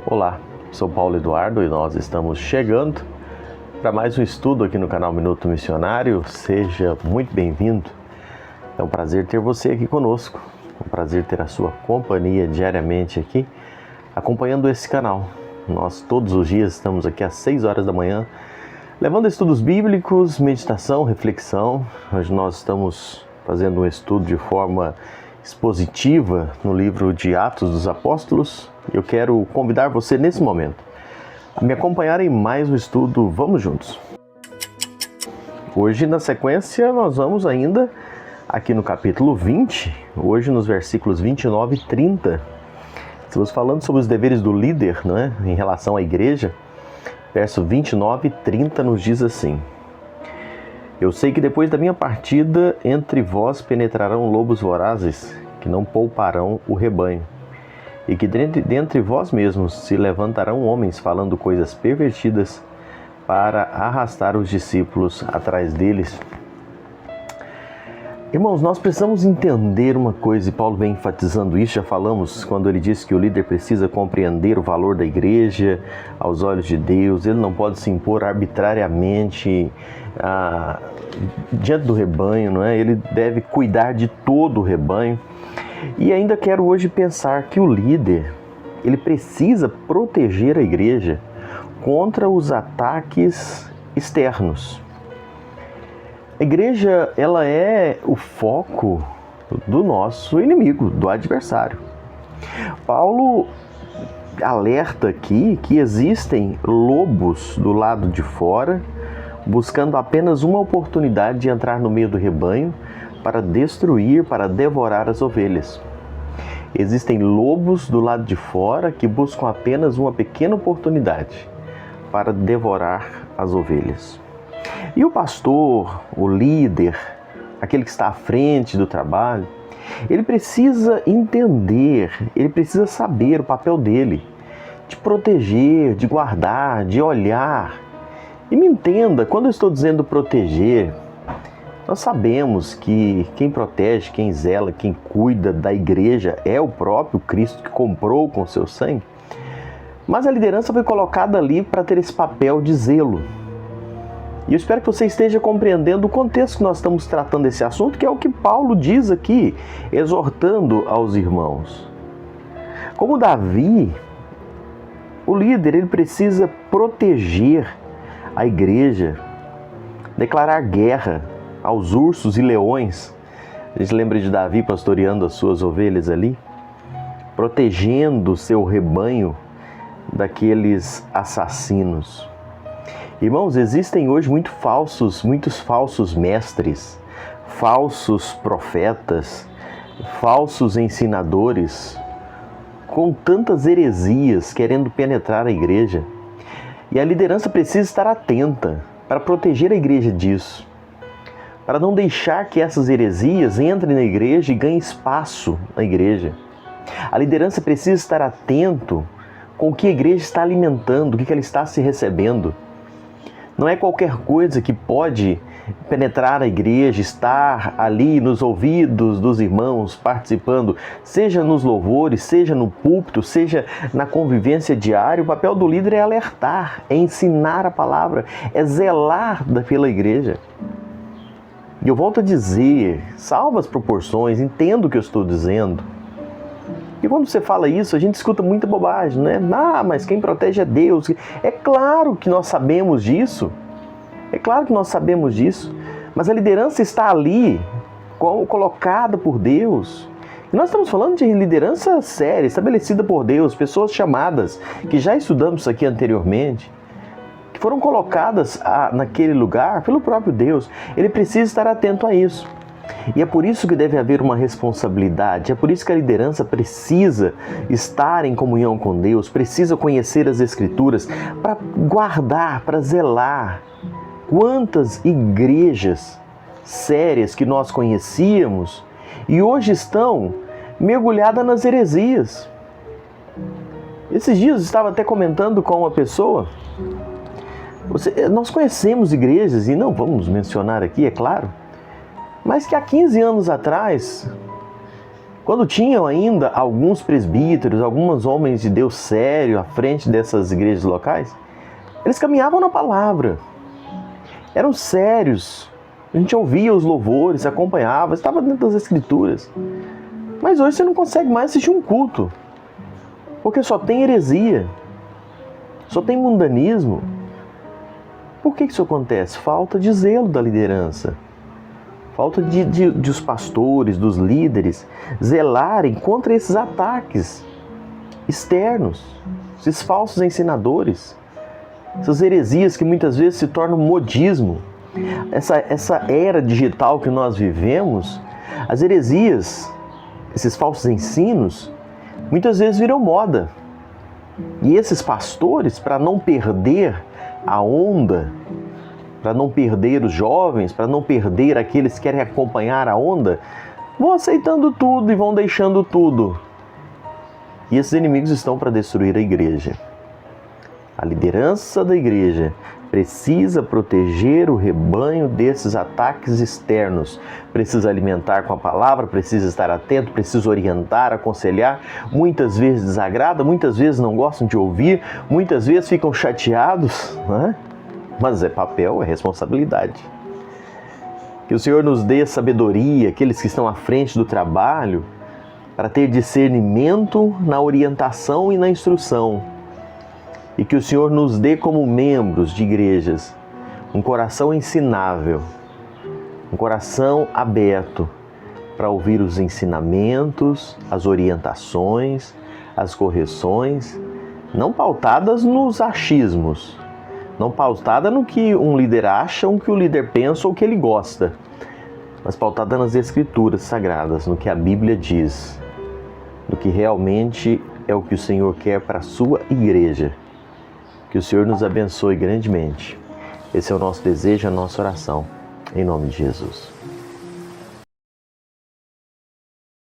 Olá, sou Paulo Eduardo e nós estamos chegando para mais um estudo aqui no canal Minuto Missionário. Seja muito bem-vindo. É um prazer ter você aqui conosco. É um prazer ter a sua companhia diariamente aqui, acompanhando esse canal. Nós todos os dias estamos aqui às 6 horas da manhã, levando estudos bíblicos, meditação, reflexão. Hoje nós estamos fazendo um estudo de forma expositiva no livro de Atos dos Apóstolos. Eu quero convidar você nesse momento a me acompanhar em mais um estudo. Vamos juntos! Hoje, na sequência, nós vamos ainda aqui no capítulo 20, hoje nos versículos 29 e 30. Estamos falando sobre os deveres do líder, não é? Em relação à igreja. Verso 29 e 30 nos diz assim: Eu sei que depois da minha partida, entre vós penetrarão lobos vorazes, que não pouparão o rebanho, e que dentre vós mesmos se levantarão homens falando coisas pervertidas para arrastar os discípulos atrás deles. Irmãos, nós precisamos entender uma coisa, e Paulo vem enfatizando isso. Já falamos quando ele disse que o líder precisa compreender o valor da igreja aos olhos de Deus. Ele não pode se impor arbitrariamente diante do rebanho, não é? Ele deve cuidar de todo o rebanho. E ainda quero hoje pensar que o líder, ele precisa proteger a igreja contra os ataques externos. A igreja, ela é o foco do nosso inimigo, do adversário. Paulo alerta aqui que existem lobos do lado de fora, buscando apenas uma oportunidade de entrar no meio do rebanho para destruir, para devorar as ovelhas. Existem lobos do lado de fora que buscam apenas uma pequena oportunidade para devorar as ovelhas. E o pastor, o líder, aquele que está à frente do trabalho, ele precisa entender, ele precisa saber o papel dele, de proteger, de guardar, de olhar. E me entenda, quando eu estou dizendo proteger, nós sabemos que quem protege, quem zela, quem cuida da igreja é o próprio Cristo que comprou com seu sangue. Mas a liderança foi colocada ali para ter esse papel de zelo. E eu espero que você esteja compreendendo o contexto que nós estamos tratando desse assunto, que é o que Paulo diz aqui, exortando aos irmãos. Como Davi, o líder, ele precisa proteger a igreja, declarar guerra aos ursos e leões. A gente lembra de Davi pastoreando as suas ovelhas ali, protegendo o seu rebanho daqueles assassinos. Irmãos, existem hoje muitos falsos mestres, falsos profetas, falsos ensinadores, com tantas heresias querendo penetrar a igreja. E a liderança precisa estar atenta para proteger a igreja disso, para não deixar que essas heresias entrem na igreja e ganhem espaço na igreja. A liderança precisa estar atento com o que a igreja está alimentando, o que ela está se recebendo. Não é qualquer coisa que pode penetrar a igreja, estar ali nos ouvidos dos irmãos, participando, seja nos louvores, seja no púlpito, seja na convivência diária. O papel do líder é alertar, é ensinar a palavra, é zelar pela igreja. E eu volto a dizer, salva as proporções, entendo o que eu estou dizendo. E quando você fala isso, a gente escuta muita bobagem, né? Mas quem protege é Deus. É claro que nós sabemos disso. É claro que nós sabemos disso. Mas a liderança está ali, colocada por Deus. E nós estamos falando de liderança séria, estabelecida por Deus, pessoas chamadas, que já estudamos isso aqui anteriormente, que foram colocadas naquele lugar pelo próprio Deus. Ele precisa estar atento a isso. E é por isso que deve haver uma responsabilidade, é por isso que a liderança precisa estar em comunhão com Deus, precisa conhecer as Escrituras para guardar, para zelar. Quantas igrejas sérias que nós conhecíamos e hoje estão mergulhadas nas heresias. Esses dias eu estava até comentando com uma pessoa, nós conhecemos igrejas, e não vamos mencionar aqui, é claro, mas que há 15 anos atrás Quando tinham ainda alguns presbíteros, alguns homens de Deus sérios à frente dessas igrejas locais, eles caminhavam na palavra, eram sérios, a gente ouvia os louvores, acompanhava, estava dentro das escrituras. Mas hoje você não consegue mais assistir um culto, porque só tem heresia, só tem mundanismo. Por que isso acontece? Falta de zelo da liderança. Falta de os pastores, dos líderes, zelarem contra esses ataques externos, esses falsos ensinadores, essas heresias que muitas vezes se tornam modismo. Essa era digital que nós vivemos, as heresias, esses falsos ensinos, muitas vezes viram moda. E esses pastores, para não perder a onda, para não perder os jovens, para não perder aqueles que querem acompanhar a onda, vão aceitando tudo e vão deixando tudo. E esses inimigos estão para destruir a igreja. A liderança da igreja precisa proteger o rebanho desses ataques externos. Precisa alimentar com a palavra, precisa estar atento, precisa orientar, aconselhar. Muitas vezes desagrada, muitas vezes não gostam de ouvir, muitas vezes ficam chateados, né? Mas é papel, é responsabilidade. Que o Senhor nos dê sabedoria, aqueles que estão à frente do trabalho, para ter discernimento na orientação e na instrução. E que o Senhor nos dê como membros de igrejas um coração ensinável, um coração aberto para ouvir os ensinamentos, as orientações, as correções, não pautadas nos achismos, não pautada no que um líder acha, o que o líder pensa ou o que ele gosta, mas pautada nas Escrituras Sagradas, no que a Bíblia diz, no que realmente é o que o Senhor quer para a sua igreja. Que o Senhor nos abençoe grandemente. Esse é o nosso desejo, a nossa oração. Em nome de Jesus.